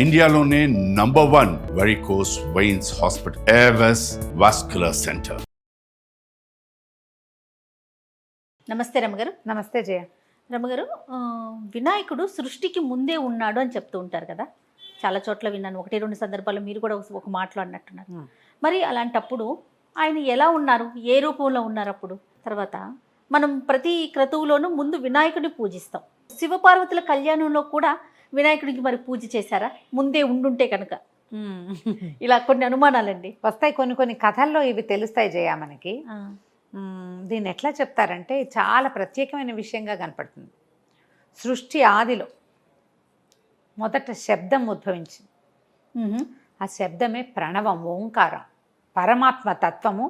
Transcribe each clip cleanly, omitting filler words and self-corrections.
ఇండియాలోనే #1 varicose veins hospital Avis vascular centre. నమస్తే రమగారు. నమస్తే జయ. రమగారు, వినాయకుడు సృష్టికి ముందే ఉన్నాడు అని చెప్తూ ఉంటారు కదా, చాలా చోట్ల విన్నాను. 1-2 సందర్భాల్లో మీరు కూడా ఒక మాటలో అన్నట్టున్నారు. మరి అలాంటప్పుడు ఆయన ఎలా ఉన్నారు, ఏ రూపంలో ఉన్నారు అప్పుడు? తర్వాత మనం ప్రతి క్రతువులోనూ ముందు వినాయకుడిని పూజిస్తాం. శివపార్వతుల కళ్యాణంలో కూడా వినాయకుడికి మరి పూజ చేశారా ముందే ఉండుంటే కనుక? ఇలా కొన్ని అనుమానాలండి వస్తాయి, కొన్ని కథల్లో ఇవి తెలుస్తాయి జయ మనకి. దీన్ని ఎట్లా చెప్తారంటే చాలా ప్రత్యేకమైన విషయంగా కనపడుతుంది. సృష్టి ఆదిలో మొదట శబ్దం ఉద్భవించింది. ఆ శబ్దమే ప్రణవం, ఓంకారం, పరమాత్మ తత్వము.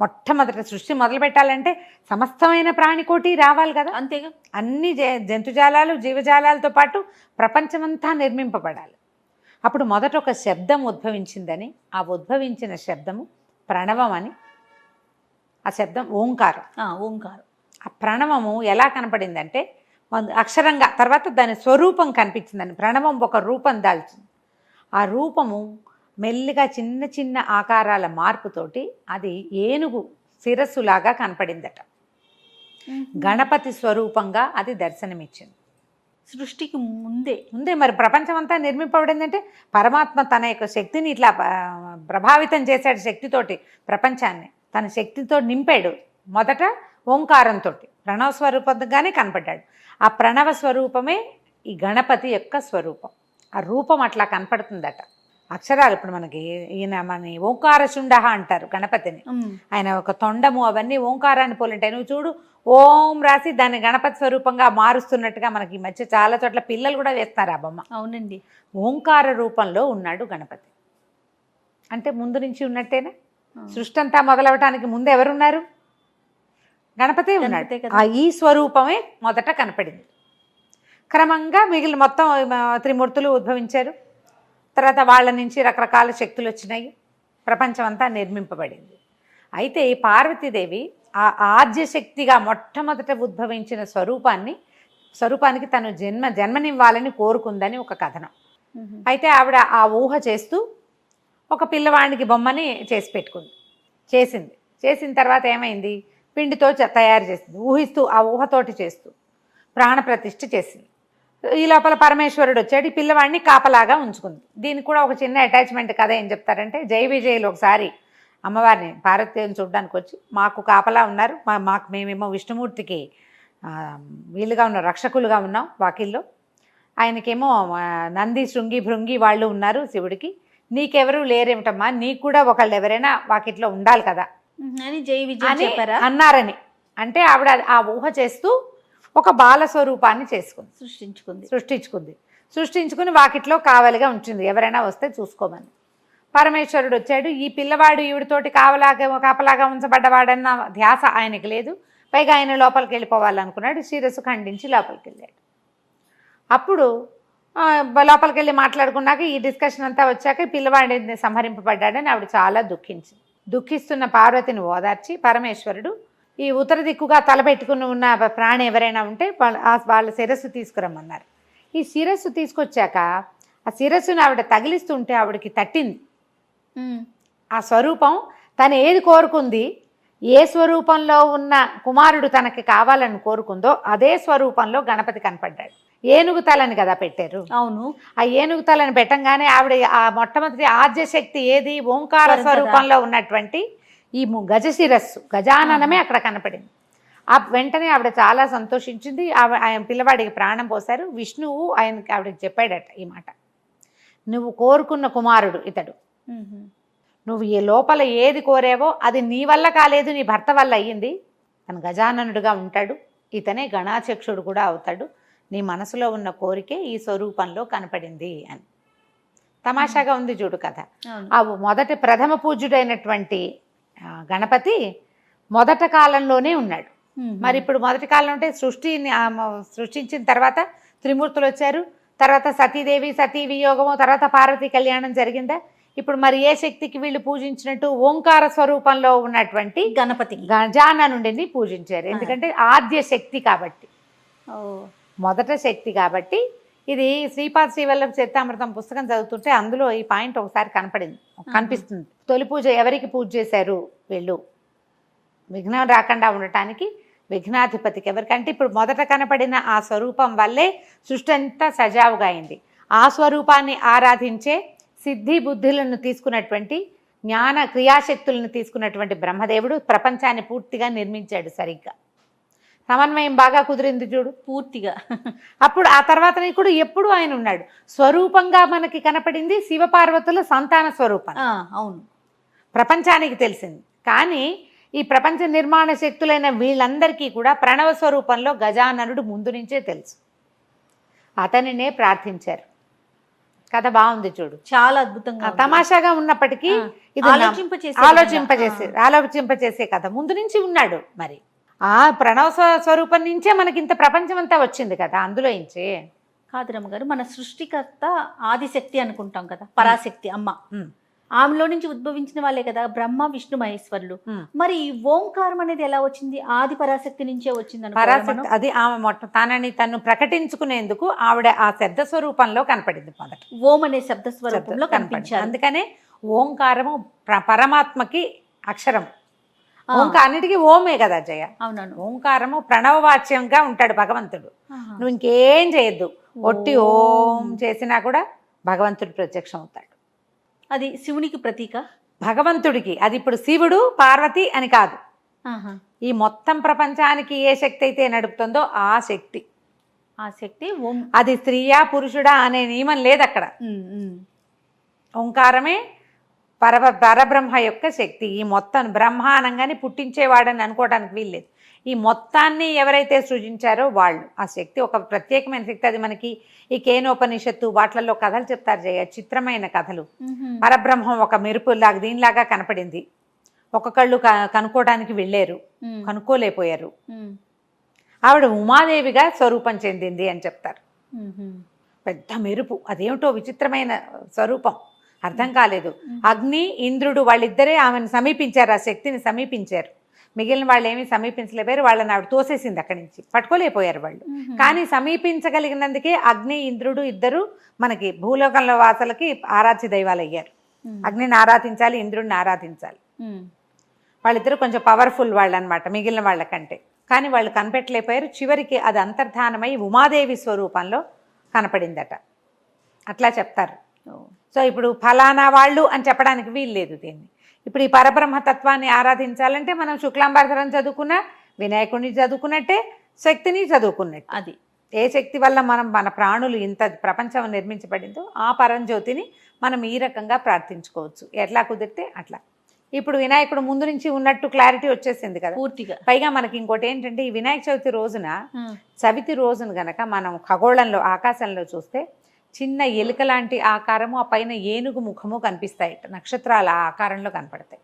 మొట్టమొదట సృష్టి మొదలు పెట్టాలంటే సమస్తమైన ప్రాణికోటి రావాలి కదా, అంతేగా. అన్ని జంతుజాలాలు జీవజాలాలతో పాటు ప్రపంచమంతా నిర్మింపబడాలి. అప్పుడు మొదట ఒక శబ్దం ఉద్భవించిందని, ఆ ఉద్భవించిన శబ్దము ప్రణవం అని, ఆ శబ్దం ఓంకారం. ఆ ప్రణవము ఎలా కనపడిందంటే అక్షరంగా, తర్వాత దాని స్వరూపం కనిపించిందని. ప్రణవం ఒక రూపం దాల్చింది. ఆ రూపము మెల్లిగా చిన్న చిన్న ఆకారాల మార్పుతోటి అది ఏనుగు శిరస్సులాగా కనపడిందట. గణపతి స్వరూపంగా అది దర్శనమిచ్చింది. సృష్టికి ముందే మరి ప్రపంచమంతా నిర్మింపబడిందంటే పరమాత్మ తన యొక్క శక్తిని ఇట్లా ప్రభావితం చేశాడు. శక్తితోటి ప్రపంచాన్ని తన శక్తితో నింపాడు. మొదట ఓంకారంతో ప్రణవ స్వరూపంగానే కనపడ్డాడు. ఆ ప్రణవ స్వరూపమే ఈ గణపతి యొక్క స్వరూపం. ఆ రూపం అట్లా కనపడుతుందట. అక్షరాలు ఇప్పుడు మనకి ఈయన మన ఓంకార శుండ అంటారు గణపతిని. ఆయన ఒక తొండము అవన్నీ ఓంకారాన్ని పోలింటాయి. నువ్వు చూడు, ఓం రాసి దాన్ని గణపతి స్వరూపంగా మారుస్తున్నట్టుగా మనకి ఈ మధ్య చాలా చోట్ల పిల్లలు కూడా వేస్తారు ఆ బొమ్మ. అవునండి. ఓంకార రూపంలో ఉన్నాడు గణపతి. అంటే ముందు నుంచి ఉన్నట్టేనా? సృష్టి అంతా మొదలవటానికి ముందు ఎవరున్నారు? గణపతి ఉన్నాడు. ఈ స్వరూపమే మొదట కనపడింది. క్రమంగా మిగిలిన మొత్తం త్రిమూర్తులు ఉద్భవించారు. తర్వాత వాళ్ళ నుంచి రకరకాల శక్తులు వచ్చినాయి. ప్రపంచం అంతా నిర్మింపబడింది. అయితే ఈ పార్వతీదేవి ఆ ఆద్యశక్తిగా మొట్టమొదట ఉద్భవించిన స్వరూపానికి తను జన్మనివ్వాలని కోరుకుందని ఒక కథనం. అయితే ఆవిడ ఆ ఊహ చేస్తూ ఒక పిల్లవాడికి బొమ్మని చేసిన తర్వాత ఏమైంది? పిండితో తయారు చేసింది. ఊహిస్తూ ఆ ఊహతోటి చేస్తూ ప్రాణప్రతిష్ఠ చేసింది. ఈ లోపల పరమేశ్వరుడు వచ్చాడు. ఈ పిల్లవాడిని కాపలాగా ఉంచుకుంది. దీనికి కూడా ఒక చిన్న అటాచ్మెంట్ కథ ఏం చెప్తారంటే, జై విజయ్లో ఒకసారి అమ్మవారిని పార్వతీదేవిని చూడడానికి వచ్చి మాకు కాపలా ఉన్నారు, మేమేమో విష్ణుమూర్తికి వీలుగా ఉన్న రక్షకులుగా ఉన్నాం వాకిల్లో, ఆయనకేమో నంది శృంగి భృంగి వాళ్ళు ఉన్నారు శివుడికి, నీకెవరు లేరేమిటమ్మా, నీకు కూడా ఒకళ్ళు ఎవరైనా వాకిట్లో ఉండాలి కదా అని జై విజయ్ అన్నారని. అంటే ఆవిడ ఆ ఊహ చేస్తూ ఒక బాల స్వరూపాన్ని సృష్టించుకుని వాకిట్లో కావలిగా ఉంచింది. ఎవరైనా వస్తే చూసుకోమని. పరమేశ్వరుడు వచ్చాడు. ఈ పిల్లవాడు ఈవిడితోటి కాపలాగా ఉంచబడ్డవాడన్న ధ్యాస ఆయనకి లేదు. పైగా ఆయన లోపలికి వెళ్ళిపోవాలనుకున్నాడు. శిరస్సు ఖండించి లోపలికి వెళ్ళాడు. అప్పుడు లోపలికి వెళ్ళి మాట్లాడుకున్నాక ఈ డిస్కషన్ అంతా వచ్చాక పిల్లవాడిని సంహరింపబడ్డాడని ఆవిడ చాలా దుఃఖిస్తున్న పార్వతిని ఓదార్చి పరమేశ్వరుడు ఈ ఉత్తర దిక్కుగా తలపెట్టుకుని ఉన్న ప్రాణి ఎవరైనా ఉంటే వాళ్ళ శిరస్సు తీసుకురమ్మన్నారు. ఈ శిరస్సు తీసుకొచ్చాక ఆ శిరస్సును ఆవిడ తగిలిస్తుంటే ఆవిడకి తట్టింది. ఆ స్వరూపం తను ఏది కోరుకుంది, ఏ స్వరూపంలో ఉన్న కుమారుడు తనకి కావాలని కోరుకుందో అదే స్వరూపంలో గణపతి కనపడ్డాడు. ఏనుగు తలని కదా పెట్టారు. అవును. ఆ ఏనుగు తలని పెట్టంగానే ఆవిడ ఆ మొట్టమొదటి ఆద్యశక్తి ఏది, ఓంకార స్వరూపంలో ఉన్నటువంటి ఈ గజశిరస్సు గజాననమే అక్కడ కనపడింది. ఆ వెంటనే ఆవిడ చాలా సంతోషించింది. ఆయన పిల్లవాడికి ప్రాణం పోశారు. విష్ణువు ఆవిడకి చెప్పాడట ఈ మాట, నువ్వు కోరుకున్న కుమారుడు ఇతడు, నువ్వు ఏ లోపల ఏది కోరావో అది నీ వల్ల కాలేదు, నీ భర్త వల్ల అయ్యింది. తను గజాననుడుగా ఉంటాడు, ఇతనే గణాధ్యక్షుడు కూడా అవుతాడు, నీ మనసులో ఉన్న కోరికే ఈ స్వరూపంలో కనపడింది అని. తమాషాగా ఉంది చూడు కథ. ఆ మొదటి ప్రథమ పూజ్యుడైనటువంటి గణపతి మొదట కాలంలోనే ఉన్నాడు. మరి ఇప్పుడు మొదటి కాలంలో ఉంటే సృష్టించిన తర్వాత త్రిమూర్తులు వచ్చారు, తర్వాత సతీదేవి సతీ వియోగము, తర్వాత పార్వతీ కళ్యాణం జరిగిందా? ఇప్పుడు మరి ఏ శక్తికి వీళ్ళు పూజించినట్టు ఓంకార స్వరూపంలో ఉన్నటువంటి గణపతి గజాననుడిని పూజించారు. ఎందుకంటే ఆద్య శక్తి కాబట్టి, మొదట శక్తి కాబట్టి ఇది శ్రీపాద శ్రీవల్లభ చరితామృతం పుస్తకం చదువుతుంటే అందులో ఈ పాయింట్ ఒకసారి కనిపిస్తుంది. తొలి పూజ ఎవరికి పూజ చేశారు వీళ్ళు, విఘ్నం రాకుండా ఉండటానికి విఘ్నాధిపతికి ఎవరికంటే ఇప్పుడు మొదట కనపడిన ఆ స్వరూపం వల్లే సృష్టి అంతా సజావుగా అయింది. ఆ స్వరూపాన్ని ఆరాధించే సిద్ధి బుద్ధులను తీసుకున్నటువంటి జ్ఞాన క్రియాశక్తులను తీసుకున్నటువంటి బ్రహ్మదేవుడు ప్రపంచాన్ని పూర్తిగా నిర్మించాడు. సరిగ్గా సమన్వయం బాగా కుదిరింది చూడు పూర్తిగా. అప్పుడు ఆ తర్వాత కూడా ఎప్పుడు ఆయన ఉన్నాడు. స్వరూపంగా మనకి కనపడింది శివపార్వతుల సంతాన స్వరూపం, అవును, ప్రపంచానికి తెలిసింది. కానీ ఈ ప్రపంచ నిర్మాణ శక్తులైన వీళ్ళందరికీ కూడా ప్రణవ స్వరూపంలో గజాననుడు ముందు నుంచే తెలుసు. అతనినే ప్రార్థించారు. కథ బాగుంది చూడు, చాలా అద్భుతంగా తమాషాగా ఉన్నప్పటికీ ఇది ఆలోచింపచేసే కథ. ముందు నుంచి ఉన్నాడు. మరి ఆ ప్రణవ స్వరూపం నుంచే మనకి ఇంత ప్రపంచం అంతా వచ్చింది కదా. అందులో ఇంచే కాదు రమ్మగారు, మన సృష్టికర్త ఆదిశక్తి అనుకుంటాం కదా, పరాశక్తి అమ్మ. ఆమెలో నుంచి ఉద్భవించిన వాళ్ళే కదా బ్రహ్మ విష్ణు మహేశ్వరులు. మరి ఈ ఓంకారం అనేది ఎలా వచ్చింది? ఆది పరాశక్తి నుంచే వచ్చింది. పరాశక్తి అది ఆమె తనని తను ప్రకటించుకునేందుకు ఆవిడ ఆ శబ్ద స్వరూపంలో కనపడింది. మొదట ఓం అనే శబ్ద స్వరూపంలో కనిపించారు. అందుకనే ఓంకారము పరమాత్మకి అక్షరం. అన్నిటికీ ఓమే కదా జయ. అవునవును. ఓంకారము ప్రణవవాచ్యంగా ఉంటాడు భగవంతుడు. నువ్వు ఇంకేం చేయొద్దు, ఒట్టి ఓం చేసినా కూడా భగవంతుడు ప్రత్యక్షం అవుతాడు. అది శివునికి ప్రతీక, భగవంతుడికి. అది ఇప్పుడు శివుడు పార్వతి అని కాదు, ఈ మొత్తం ప్రపంచానికి ఏ శక్తి అయితే నడుపుతుందో ఆ శక్తి. ఆ శక్తి ఓం. అది స్త్రీయా పురుషుడా అనే నియమం లేదు అక్కడ. ఓంకారమే పరబ్రహ్మ యొక్క శక్తి. ఈ మొత్తం బ్రహ్మానంగానే పుట్టించేవాడని అనుకోవడానికి వీల్లేదు. ఈ మొత్తాన్ని ఎవరైతే సృజించారో వాళ్ళు ఆ శక్తి ఒక ప్రత్యేకమైన శక్తి. అది మనకి ఈ కేనోపనిషత్తు వాటిల్లో కథలు చెప్తారు జయ, చిత్రమైన కథలు. పరబ్రహ్మం ఒక మెరుపులాగా దీనిలాగా కనపడింది. ఒక కళ్ళు కనుక్కోవడానికి వెళ్ళారు, కనుక్కోలేకపోయారు. ఆవిడ ఉమాదేవిగా స్వరూపం చెందింది అని చెప్తారు. పెద్ద మెరుపు, అదేమిటో విచిత్రమైన స్వరూపం, అర్థం కాలేదు. అగ్ని ఇంద్రుడు వాళ్ళిద్దరే ఆమెను సమీపించారు, ఆ శక్తిని సమీపించారు. మిగిలిన వాళ్ళు ఏమీ సమీపించలేకపోయారు. వాళ్ళని ఆవిడ తోసేసింది అక్కడి నుంచి, పట్టుకోలేకపోయారు వాళ్ళు. కానీ సమీపించగలిగినందుకే అగ్ని ఇంద్రుడు ఇద్దరు మనకి భూలోకంలో వాసులకి ఆరాధ్య దైవాలు అయ్యారు. అగ్నిని ఆరాధించాలి, ఇంద్రుడిని ఆరాధించాలి. వాళ్ళిద్దరు కొంచెం పవర్ఫుల్ వాళ్ళు అనమాట మిగిలిన వాళ్ళకంటే. కానీ వాళ్ళు కనిపెట్టలేకపోయారు. చివరికి అది అంతర్ధానమై ఉమాదేవి స్వరూపంలో కనపడిందట. అట్లా చెప్తారు. సో ఇప్పుడు ఫలానా వాళ్ళు అని చెప్పడానికి వీల్లేదు దీన్ని. ఇప్పుడు ఈ పరబ్రహ్మతత్వాన్ని ఆరాధించాలంటే మనం శుక్లాంబరధరం చదువుకున్నా, వినాయకుడిని చదువుకున్నట్టే, శక్తిని చదువుకున్నట్టు. అది ఏ శక్తి వల్ల మన ప్రాణులు ఇంత ప్రపంచం నిర్మించబడిందో ఆ పరంజ్యోతిని మనం ఈ రకంగా ప్రార్థించుకోవచ్చు, ఎట్లా కుదిరితే అట్లా. ఇప్పుడు వినాయకుడు ముందు నుంచి ఉన్నట్టు క్లారిటీ వచ్చేసింది కదా పూర్తిగా. పైగా మనకి ఇంకోటి ఏంటంటే, ఈ వినాయక చవితి రోజున చవితి రోజున గనక మనం ఖగోళంలో ఆకాశంలో చూస్తే చిన్న ఎలుక లాంటి ఆకారము, ఆ పైన ఏనుగు ముఖము కనిపిస్తాయి, నక్షత్రాల ఆకారంలో కనపడతాయి.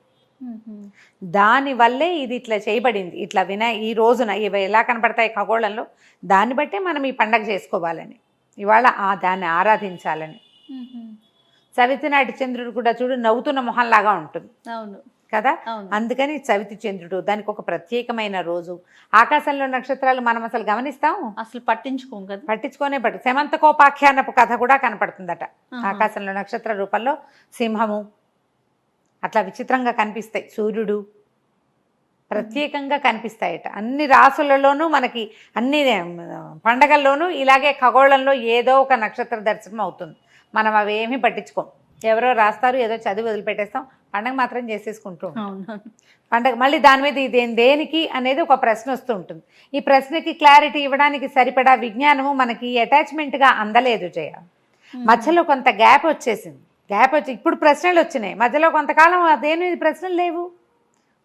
దానివల్లే ఇది ఇట్లా చేయబడింది. ఇట్లా ఈ రోజున ఇవి ఎలా కనపడతాయి ఖగోళంలో, దాన్ని బట్టే మనం ఈ పండగ చేసుకోవాలని, ఇవాళ దాన్ని ఆరాధించాలని. చవితి నాటి చంద్రుడు కూడా చూడు నవ్వుతున్న మొహంలాగా ఉంటుంది. అవును కదా, అందుకని చవితి చంద్రుడు దానికి ఒక ప్రత్యేకమైన రోజు. ఆకాశంలో నక్షత్రాలు మనం అసలు గమనిస్తాం, అసలు పట్టించుకోం కదా, పట్టించుకోనే సమంతకోపాఖ్యానపు కథ కూడా కనపడుతుందట. ఆకాశంలో నక్షత్ర రూపంలో సింహము అట్లా విచిత్రంగా కనిపిస్తాయి, సూర్యుడు ప్రత్యేకంగా కనిపిస్తాయట. అన్ని రాసులలోనూ మనకి అన్ని పండగల్లోనూ ఇలాగే ఖగోళంలో ఏదో ఒక నక్షత్ర దర్శనం అవుతుంది. మనం అవేమీ పట్టించుకోం, ఎవరో రాస్తారు, ఏదో చదివి వదిలిపెట్టేస్తాం, పండగ మాత్రం చేసేసుకుంటూ పండగ. మళ్ళీ దాని మీద ఇదేం దేనికి అనేది ఒక ప్రశ్న వస్తూ ఉంటుంది. ఈ ప్రశ్నకి క్లారిటీ ఇవ్వడానికి సరిపడా విజ్ఞానము మనకి అటాచ్మెంట్గా అందలేదు జయ. మధ్యలో కొంత గ్యాప్ వచ్చేసింది. ఇప్పుడు ప్రశ్నలు వచ్చినాయి, మధ్యలో కొంతకాలం అదేమి ప్రశ్నలు లేవు,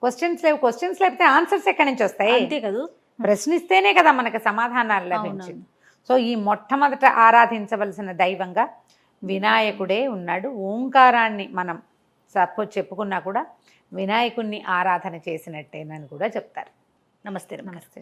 క్వశ్చన్స్ లేవు. క్వశ్చన్స్ లేకపోతే ఆన్సర్స్ ఎక్కడి నుంచి వస్తాయి? అంతే కదా, ప్రశ్నిస్తేనే కదా మనకు సమాధానాలు లభించింది. సో ఈ మొట్టమొదట ఆరాధించవలసిన దైవంగా వినాయకుడే ఉన్నాడు. ఓంకారాన్ని మనం చెప్పుకున్నా కూడా వినాయకుడిని ఆరాధన చేసినట్టేనని కూడా చెప్తారు. నమస్తే. నమస్తే.